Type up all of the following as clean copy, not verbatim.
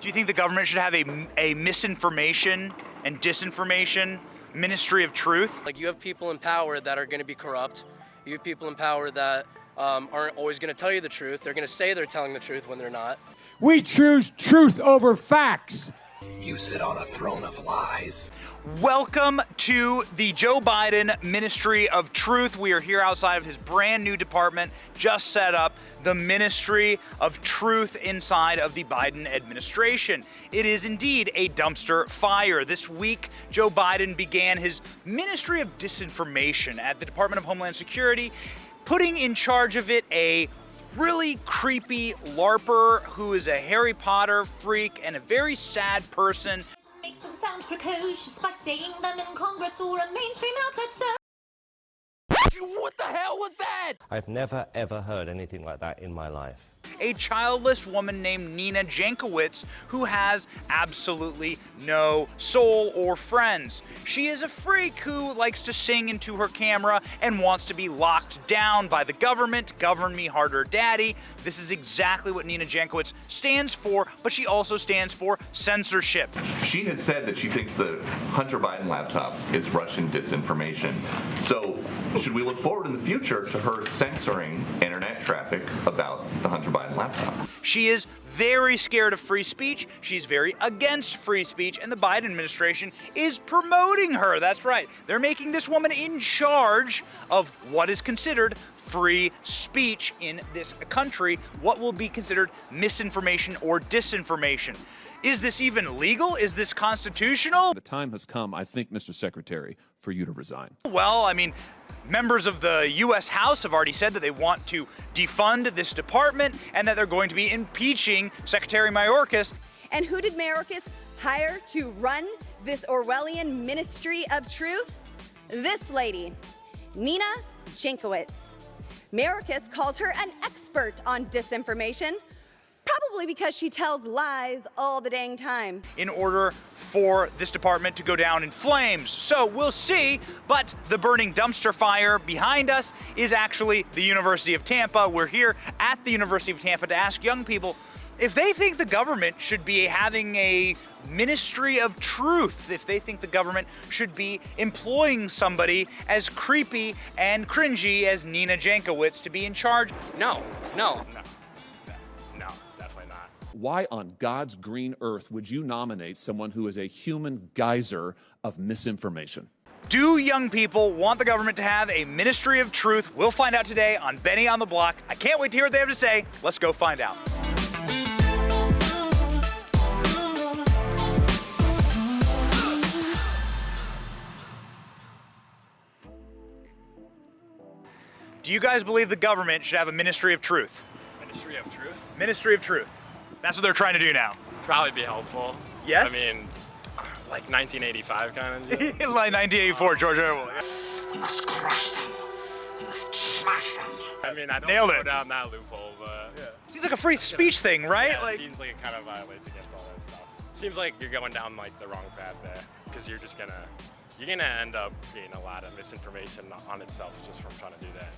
Do you think the government should have a misinformation and disinformation ministry of truth? Like, you have people in power that are going to be corrupt. You have people in power that aren't always going to tell you the truth. They're going to say they're telling the truth when they're not. We choose truth over facts. You sit on a throne of lies. Welcome to the Joe Biden Ministry of Truth. We are here outside of his brand new department, just set up, the Ministry of Truth inside of the Biden administration. It is indeed a dumpster fire. This week, Joe Biden began his Ministry of Disinformation at the Department of Homeland Security, putting in charge of it a really creepy LARPer who is a Harry Potter freak and a very sad person. Makes them sound precocious by saying them in Congress or a mainstream outlet, so. What the hell was that? I've never, ever heard anything like that in my life. A childless woman named Nina Jankowicz who has absolutely no soul or friends. She is a freak who likes to sing into her camera and wants to be locked down by the government. Govern me harder, daddy. This is exactly what Nina Jankowicz stands for, but she also stands for censorship. She has said that she thinks the Hunter Biden laptop is Russian disinformation. So should we look forward in the future to her censoring internet traffic about the Hunter Biden laptop? She is very scared of free speech. She's very against free speech, and the Biden administration is promoting her. That's right. They're making this woman in charge of what is considered free speech in this country, what will be considered misinformation or disinformation. Is this even legal? Is this constitutional? The time has come, I think, Mr. Secretary, for you to resign. Well, I mean, members of the U.S. House have already said that they want to defund this department and that they're going to be impeaching Secretary Mayorkas. And who did Mayorkas hire to run this Orwellian Ministry of Truth? This lady, Nina Jankowicz. Mayorkas calls her an expert on disinformation, probably because she tells lies all the dang time. In order for this department to go down in flames. So we'll see, but the burning dumpster fire behind us is actually the University of Tampa. We're here at the University of Tampa to ask young people if they think the government should be having a ministry of truth, if they think the government should be employing somebody as creepy and cringy as Nina Jankowicz to be in charge. No. Why on God's green earth would you nominate someone who is a human geyser of misinformation? Do young people want the government to have a ministry of truth? We'll find out today on Benny on the Block. I can't wait to hear what they have to say. Let's go find out. Do you guys believe the government should have a ministry of truth? Ministry of Truth? Ministry of truth. That's what they're trying to do now. Probably be helpful. Yes? I mean, like 1985 kind of. Like 1984, George Orwell. We must crush them. We must smash them. I mean, I don't Nailed go it. down that loophole, but yeah. Seems like a free speech thing, right? Yeah, Like, it seems like it kind of violates against all that stuff. Seems like you're going down like the wrong path there, because you're gonna end up getting a lot of misinformation on itself just from trying to do that.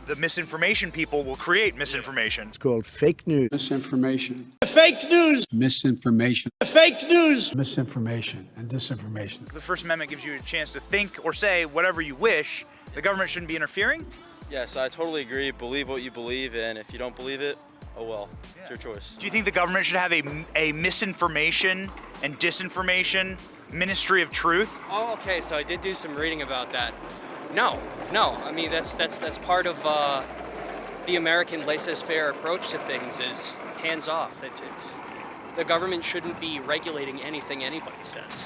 the misinformation people will create misinformation. It's called fake news. Misinformation. Fake news. Misinformation. Fake news. Misinformation and disinformation. The First Amendment gives you a chance to think or say whatever you wish. The government shouldn't be interfering. Yes, I totally agree. Believe what you believe, and if you don't believe it, oh well, it's your choice. Do you think the government should have a misinformation and disinformation ministry of truth? Oh, okay. So I did do some reading about that. No. I mean, that's part of the American laissez-faire approach to things is hands off. It's the government shouldn't be regulating anything anybody says.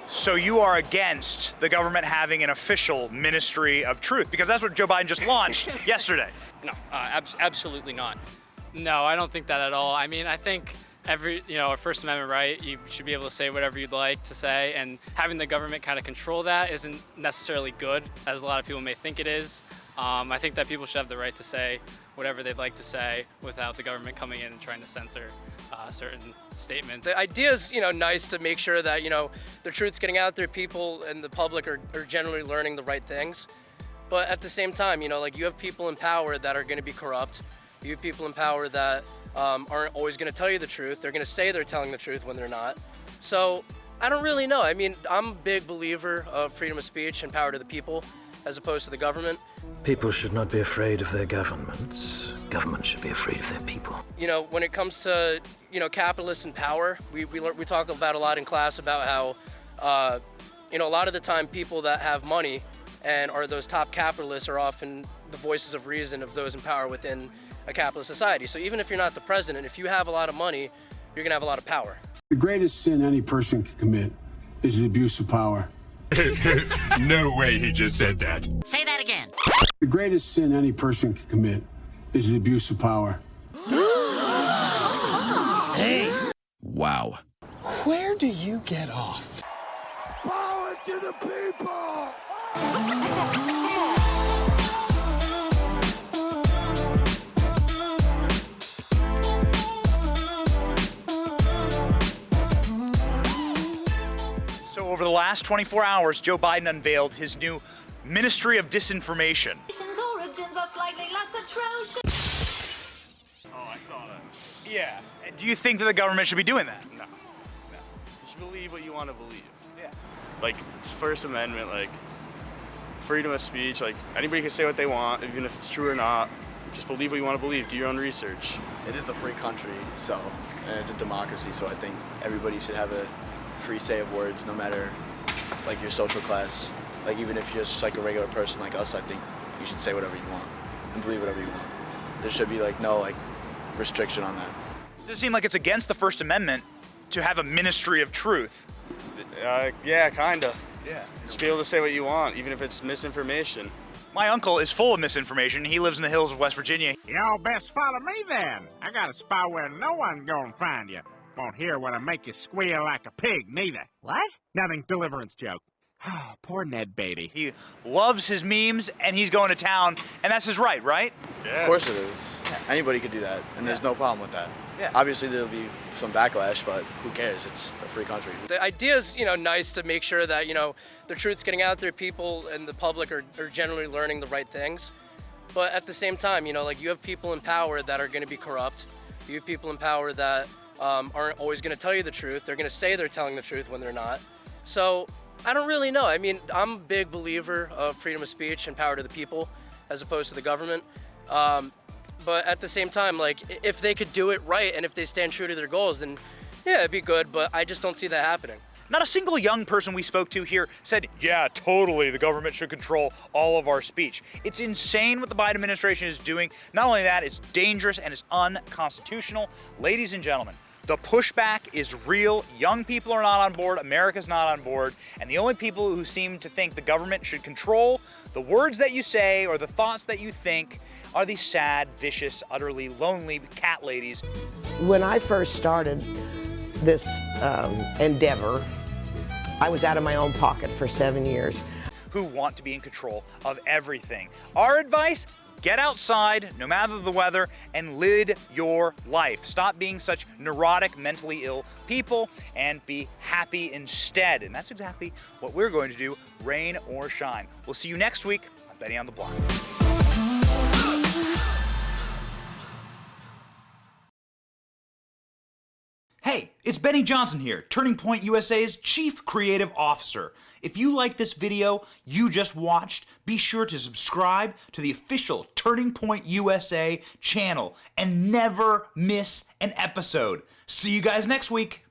So you are against the government having an official ministry of truth because that's what Joe Biden just launched yesterday. No, absolutely not. No, I don't think that at all. I mean, I think a First Amendment right, you should be able to say whatever you'd like to say, and having the government kind of control that isn't necessarily good, as a lot of people may think it is. I think that people should have the right to say whatever they'd like to say without the government coming in and trying to censor certain statements. The idea is, nice to make sure that, the truth's getting out there, people and the public are generally learning the right things. But at the same time, you have people in power that are going to be corrupt. You have people in power that aren't always going to tell you the truth. They're going to say they're telling the truth when they're not. So I don't really know. I mean, I'm a big believer of freedom of speech and power to the people as opposed to the government. People should not be afraid of their governments. Governments should be afraid of their people. You know, when it comes to, capitalists and power, we talk about a lot in class about how, a lot of the time people that have money and are those top capitalists are often the voices of reason of those in power within a capitalist society. So even if you're not the president, if you have a lot of money, you're gonna have a lot of power. The greatest sin any person can commit is the abuse of power. No way he just said that. Say that again. The greatest sin any person can commit is the abuse of power. Hey. Wow. Where do you get off? Power to the people! So over the last 24 hours, Joe Biden unveiled his new Ministry of Disinformation. Origins are slightly less atrocious. Oh, I saw that. Yeah. Do you think that the government should be doing that? No. You should believe what you want to believe. Yeah. Like, it's First Amendment, like, freedom of speech, like, anybody can say what they want, even if it's true or not. Just believe what you want to believe. Do your own research. It is a free country, and it's a democracy, so I think everybody should have a free say of words, no matter, like, your social class. Like, even if you're just, like, a regular person like us, I think you should say whatever you want and believe whatever you want. There should be, like, no, like, restriction on that. Does it seem like it's against the First Amendment to have a Ministry of Truth? Yeah, kinda. Yeah. You should be able to say what you want, even if it's misinformation. My uncle is full of misinformation. He lives in the hills of West Virginia. Y'all best follow me then. I got a spot where no one's gonna find you. Won't hear what'll make you squeal like a pig, neither. What? Nothing, deliverance joke. Poor Ned Beatty. He loves his memes, and he's going to town, and that's his right, right? Yeah. Of course it is. Yeah. Anybody could do that, and there's no problem with that. Yeah. Obviously, there'll be some backlash, but who cares? It's a free country. The idea is, nice to make sure that, the truth's getting out there, people and the public are generally learning the right things. But at the same time, like, you have people in power that are going to be corrupt. You have people in power that aren't always going to tell you the truth. They're going to say they're telling the truth when they're not. So I don't really know. I mean, I'm a big believer of freedom of speech and power to the people as opposed to the government. But at the same time, like, if they could do it right and if they stand true to their goals, then yeah, it'd be good, but I just don't see that happening. Not a single young person we spoke to here said, yeah, totally, the government should control all of our speech. It's insane what the Biden administration is doing. Not only that, it's dangerous and it's unconstitutional. Ladies and gentlemen, the pushback is real. Young people are not on board. America's not on board. And the only people who seem to think the government should control the words that you say or the thoughts that you think are these sad, vicious, utterly lonely cat ladies. When I first started this endeavor, I was out of my own pocket for 7 years. Who want to be in control of everything. Our advice, get outside, no matter the weather, and live your life. Stop being such neurotic, mentally ill people, and be happy instead. And that's exactly what we're going to do, rain or shine. We'll see you next week on Benny on the Block. Hey, it's Benny Johnson here, Turning Point USA's Chief Creative Officer. If you like this video you just watched, be sure to subscribe to the official Turning Point USA channel and never miss an episode. See you guys next week.